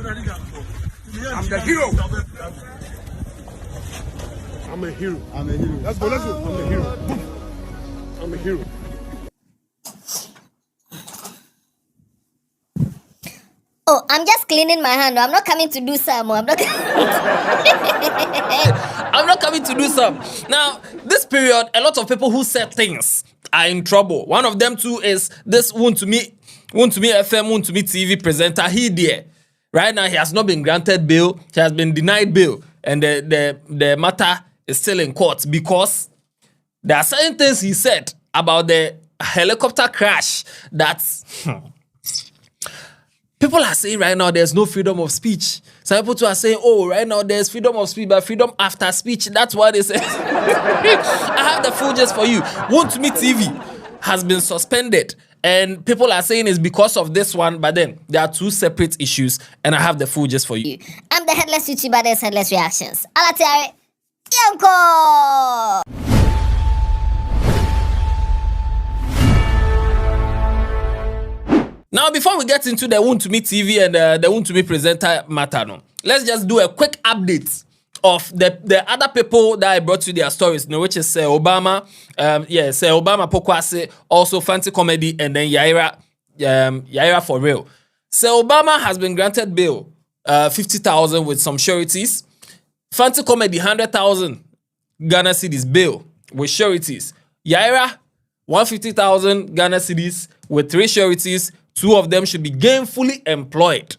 I'm the hero. I'm a hero. I'm a hero. Let's go. Let's go. I'm a hero. I'm a hero. Oh, I'm just cleaning my hand. I'm not coming to do some. I'm not coming to do some. Now, this period, a lot of people who said things are in trouble. One of them too is this Wontumi TV presenter. He there. Right now, he has not been granted bail. He has been denied bail. And the matter is still in court because there are certain things he said about the helicopter crash that's... People are saying right now there's no freedom of speech. Some people too are saying, oh, right now there's freedom of speech, but freedom after speech. That's what they say. I have the full gist for you. Wontumi TV has been suspended. And people are saying it's because of this one, but then there are two separate issues, and I have the full gist for you. I'm the Headless YouTuber, there's Headless Reactions. Alatiare, Yanko! Now, before we get into the Wontumi TV and the Wontumi presenter matter, no, let's just do a quick update of the other people that I brought you their stories, which is Obama, Obama Pokwase, also Fancy Comedy, and then Yaira for real. Obama has been granted bail, 50,000 with some sureties. Fancy Comedy, 100,000 Ghana cedis bail with sureties. Yaira, 150,000 Ghana cedis with 3 sureties. 2 of them should be gainfully employed.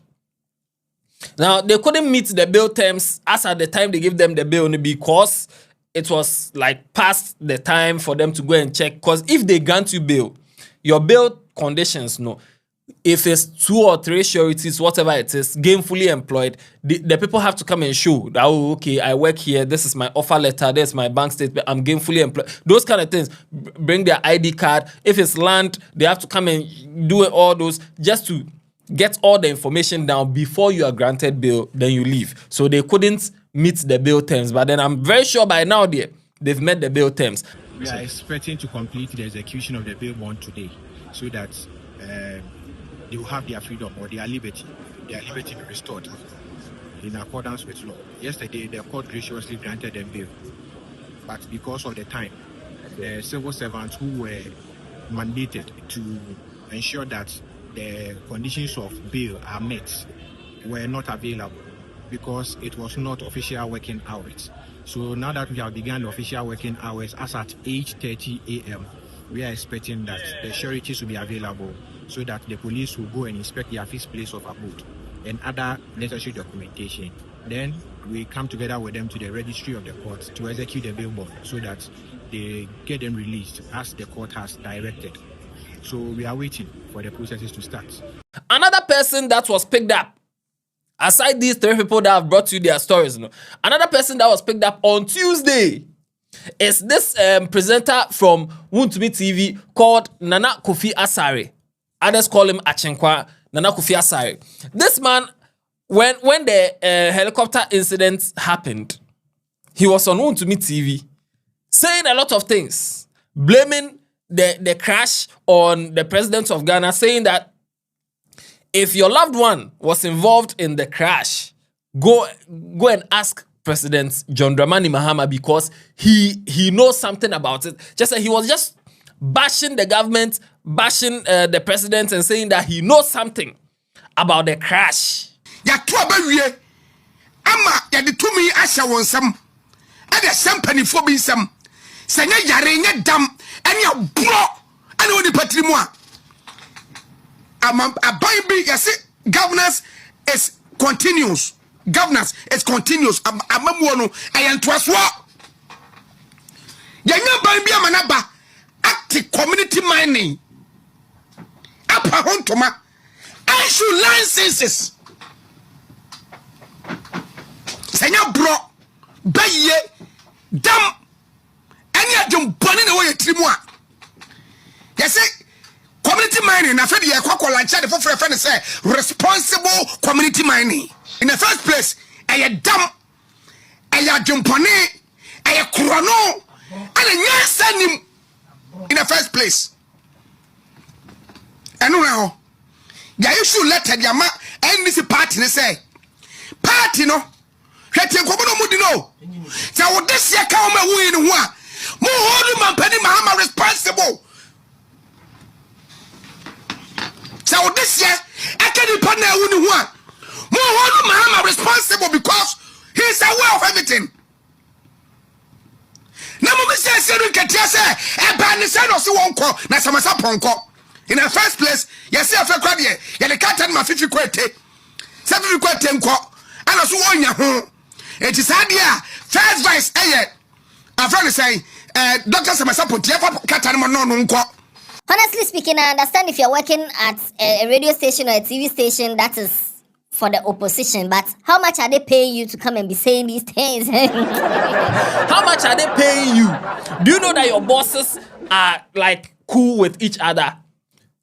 Now, they couldn't meet the bail terms as at the time they gave them the bail because it was like past the time for them to go and check. Because if they grant you bail, your bail conditions, no, if it's 2 or 3 sureties, whatever it is, gainfully employed, the people have to come and show that, oh, okay, I work here, this is my offer letter, this is my bank statement, I'm gainfully employed. Those kind of things. Bring their ID card. If it's land, they have to come and do all those just to get all the information down before you are granted bail, then you leave. So they couldn't meet the bail terms, but then I'm very sure by now they've met the bail terms. We are expecting to complete the execution of the bail bond today so that they will have their freedom or their liberty be restored in accordance with law. Yesterday, the court graciously granted them bail, but because of the time, the civil servants who were mandated to ensure that the conditions of bail are met were not available because it was not official working hours. So now that we have begun the official working hours as at 8:30 a.m., we are expecting that the sureties will be available so that the police will go and inspect their fixed place of abode and other necessary documentation. Then we come together with them to the registry of the court to execute the bail bond so that they get them released as the court has directed. So we are waiting for the processes to start. Another person that was picked up, aside these 3 people that have brought you their stories, another person that was picked up on Tuesday is this presenter from Wontumi TV called Nana Kofi Asare. Others call him Achenkwa, Nana Kofi Asare. This man, when the helicopter incident happened, he was on Wontumi TV saying a lot of things, blaming the crash on the president of Ghana, saying that if your loved one was involved in the crash, go and ask President John Dramani Mahama because he knows something about it. Just that he was just bashing the government, bashing the president and saying that he knows something about the crash. Ya tuabawie ama ya de tumi ahya wonsam ade sampani fo bi nsam senya yare nya dam ene abro ane woni patrimu a aban bi yase governance is continuous. Governance is continuous. Amamuo no ayentoaso yenya ban bi amanaba active community mining apa hontoma issue licenses senya bro baye dam any adum boni na we trimu a yese community mining na fed ye kwakwa lancha de for friend say responsible community mining. In the first place, a dam, a jumpone, a chrono, and a yes in the first place. And now, you should let Yama and this party say, party no hwete nkomo no mudi no say wo this year ka o ma wu ni ho a mo hold man President Mahama responsible say wo this year akani pa na wu ni ho a mo hold Mahama responsible because he is aware of everything. Na mo say seru ketia say e ba ni say no se won ko na samasa ponko. In the first place, you see a fair crowd here. You the captain ma 50 kwete. 70 kwete nko. Ana so won ya ho. It is idea first vice a friend say Dr. Samasa Potia captain mo no nko. Honestly speaking, I understand if you're working at a radio station or a TV station that is for the opposition, but how much are they paying you to come and be saying these things? How much are they paying you? Do you know that your bosses are like cool with each other?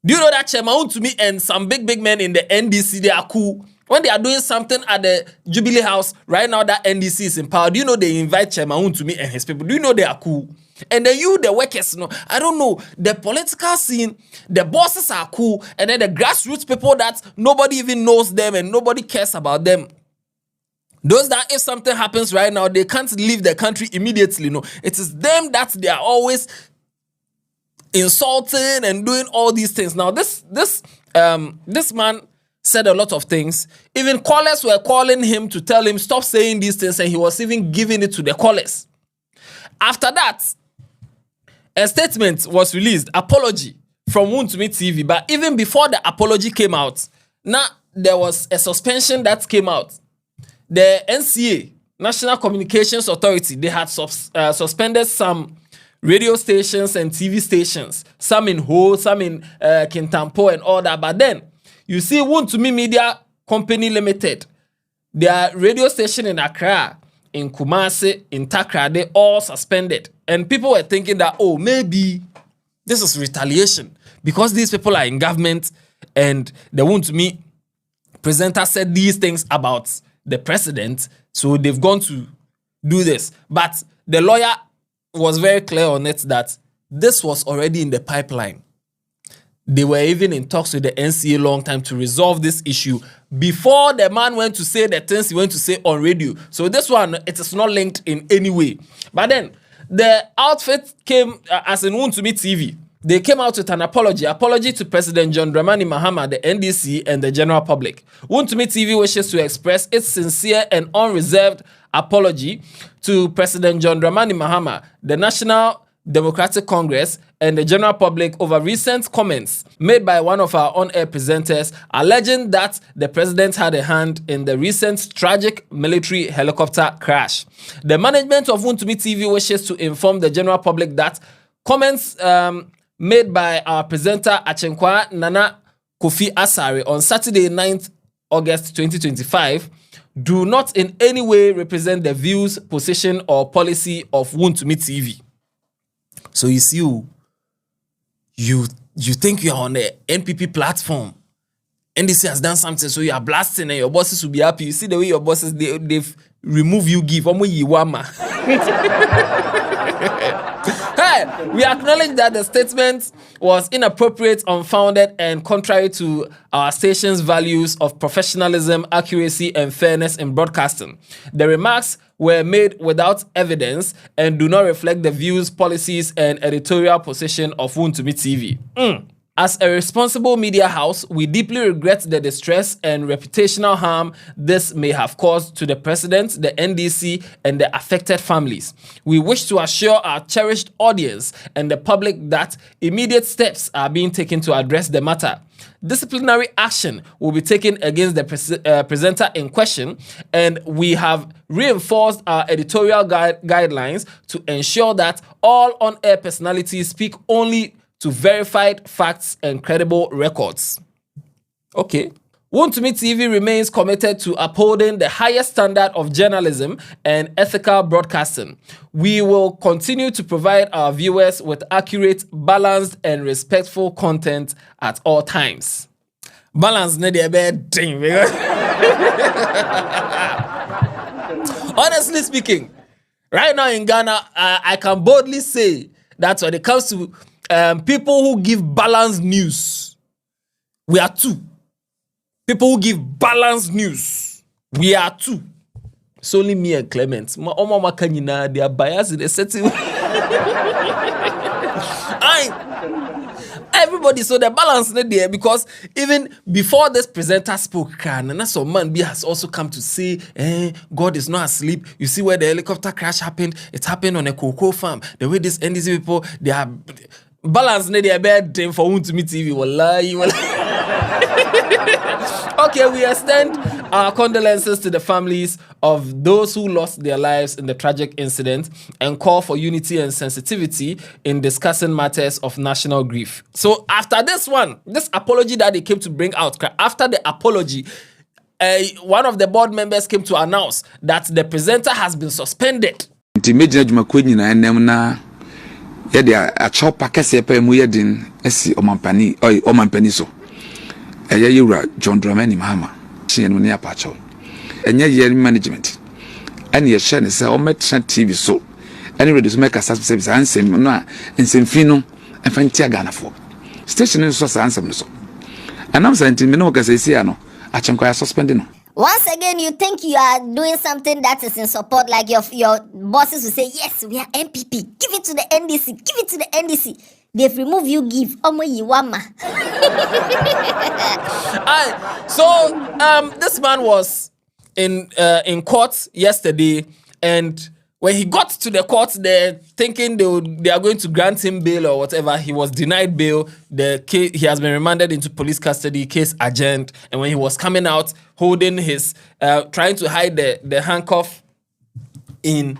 Do you know that Wontumi and some big men in the NDC, they are cool? When they are doing something at the Jubilee House, right now that NDC is in power, do you know they invite Wontumi and his people? Do you know they are cool? And then you, the workers, no, I don't know, the political scene, the bosses are cool, and then the grassroots people that nobody even knows them and nobody cares about them. Those that if something happens right now, they can't leave the country immediately, no. It is them that they are always insulting and doing all these things. Now, this man said a lot of things. Even callers were calling him to tell him stop saying these things, and he was even giving it to the callers. After that, a statement was released, apology from Wontumi TV. But even before the apology came out, now there was a suspension that came out. The NCA, National Communications Authority, they had suspended some radio stations and TV stations, some in Ho, some in Kintampo and all that. But then, you see Wontumi Media Company Limited, their radio station in Accra, in Kumasi, in Takra, they all suspended. And people were thinking that, oh, maybe this is retaliation because these people are in government and the Wontumi presenter said these things about the president, so they've gone to do this. But the lawyer was very clear on it that this was already in the pipeline. They were even in talks with the NCA long time to resolve this issue before the man went to say the things he went to say on radio. So this one, it is not linked in any way. But then, the outfit came, as in Wontumi TV, they came out with an apology to President John Dramani Mahama, the NDC, and the general public. Wontumi TV wishes to express its sincere and unreserved apology to President John Dramani Mahama, the National Democratic Congress, and the general public over recent comments made by one of our on-air presenters alleging that the president had a hand in the recent tragic military helicopter crash. The management of Wontumi TV wishes to inform the general public that comments made by our presenter Achenkwa Nana Kofi Asare on Saturday 9th August 2025 do not in any way represent the views, position, or policy of Wontumi TV. So you see, you think you're on the NPP platform. NDC has done something, so you are blasting and your bosses will be happy. You see the way your bosses, they've removed you give. Hey, we acknowledge that the statement was inappropriate, unfounded, and contrary to our station's values of professionalism, accuracy, and fairness in broadcasting. The remarks were made without evidence and do not reflect the views, policies, and editorial position of Wontumi TV. As a responsible media house, we deeply regret the distress and reputational harm this may have caused to the president, the NDC, and the affected families. We wish to assure our cherished audience and the public that immediate steps are being taken to address the matter. Disciplinary action will be taken against the presenter in question, and we have reinforced our editorial guidelines to ensure that all on-air personalities speak only to verified facts and credible records. Okay. Wontumi TV remains committed to upholding the highest standard of journalism and ethical broadcasting. We will continue to provide our viewers with accurate, balanced, and respectful content at all times. Balance, not a bad thing. Honestly speaking, right now in Ghana, I can boldly say that when it comes to people who give balanced news, we are two. People who give balanced news, we are two. It's only me and Clement. My mama kanyina, they are biased in a certain way. Everybody, so the balance not there, because even before this presenter spoke, some man has also come to say, God is not asleep. You see where the helicopter crash happened? It happened on a cocoa farm. The way these NDC people, they are balance not there, bad thing for Wontumi TV. Wallahi. Okay, we extend our condolences to the families of those who lost their lives in the tragic incident and call for unity and sensitivity in discussing matters of national grief. So after this apology that they came to bring out, after the apology, one of the board members came to announce that the presenter has been suspended. A chopper kese pe mu yedin esi omampani so Yura John Dramani Mahama she no ne apacho enye year management and ye share say o metra TV so any ready to make a service ansem no a nsem no enfanti Ghana for station no so ansem so anam santi me no ka say sia no achenko ya suspend no. Once again, you think you are doing something that is in support, like your bosses will say, yes, we are MPP. Give it to the NDC. Give it to the NDC. They've removed you, give. Omo Yiwama. So this man was in court yesterday, and when he got to the court there, thinking they are going to grant him bail or whatever, he was denied bail. The case, he has been remanded into police custody, case adjourned. And when he was coming out, holding his, trying to hide the handcuff in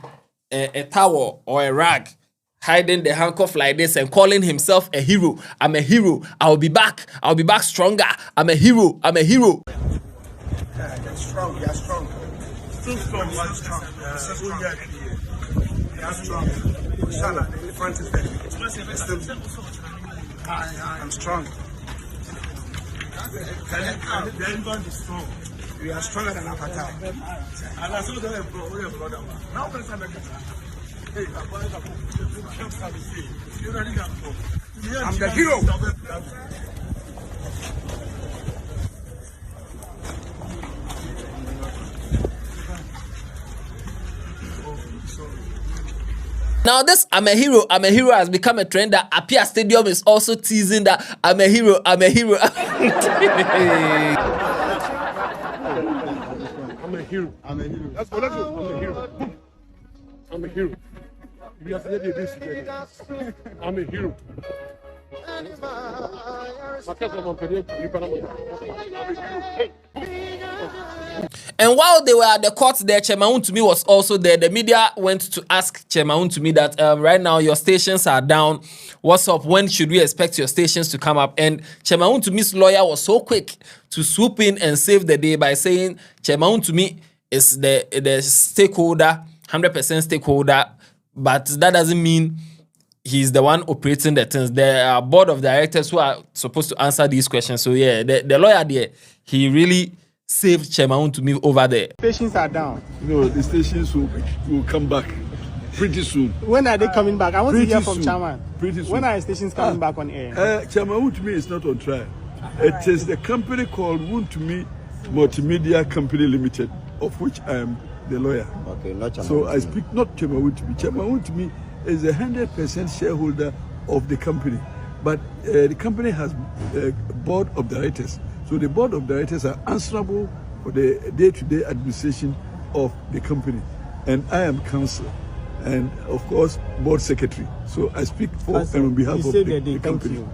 a towel or a rag, hiding the handcuff like this and calling himself a hero. I'm a hero. I'll be back. I'll be back stronger. I'm a hero. I'm a hero. You're strong. You're strong. Still strong. You're strong. You're strong. Shana, the elephant is there. I'm strong. The elephant is strong. We are stronger than Avatar. And I saw the brother. Now, I'm the hero. Now this I'm a hero has become a trend that Apia Stadium is also teasing that I'm a hero. I'm a hero. Let's go. I'm a hero. I'm a hero. We have to do this together. I'm a hero. And while they were at the court there, Chairman Wontumi was also there. The media went to ask Chairman Wontumi that right now your stations are down. What's up? When should we expect your stations to come up? And Chairman Wontumi's lawyer was so quick to swoop in and save the day by saying Chairman Wontumi is the stakeholder, 100% stakeholder, but that doesn't mean he's the one operating the things. There are board of directors who are supposed to answer these questions. So yeah, the lawyer there, he really saved Chairman Wontumi over there. Stations are down. No, the stations will come back pretty soon. When are they coming back? I want to hear from soon. Chairman. Pretty soon. When are stations coming back on air? Chairman Wontumi is not on trial. It is the company called Wontumi Multimedia Company Limited, of which I am the lawyer. Okay, not Chairman. So I speak not Chairman Wontumi. Chairman Wontumi is a 100% shareholder of the company, but the company has a board of directors. So the board of directors are answerable for the day-to-day administration of the company, and I am counsel, and of course board secretary. So I speak for and on behalf of the company.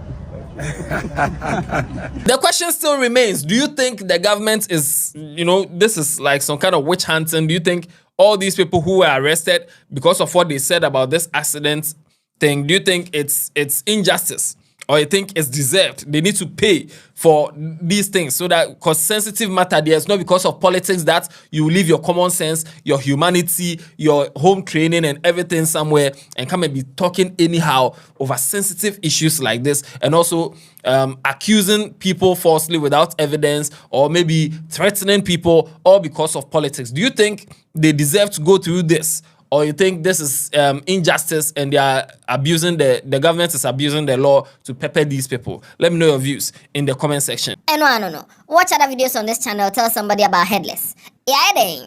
The question still remains, do you think the government is, this is like some kind of witch hunting? Do you think all these people who were arrested because of what they said about this accident thing, do you think it's injustice? Or you think it's deserved? They need to pay for these things so that, because sensitive matter there, it's not because of politics that you leave your common sense, your humanity, your home training and everything somewhere and come and be talking anyhow over sensitive issues like this, and also accusing people falsely without evidence, or maybe threatening people, all because of politics. Do you think they deserve to go through this? Or you think this is injustice and they are abusing the government is abusing the law to pepper these people? Let me know your views in the comment section. No. Watch other videos on this channel. Tell somebody about Headless. Yeah,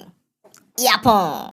Yapon.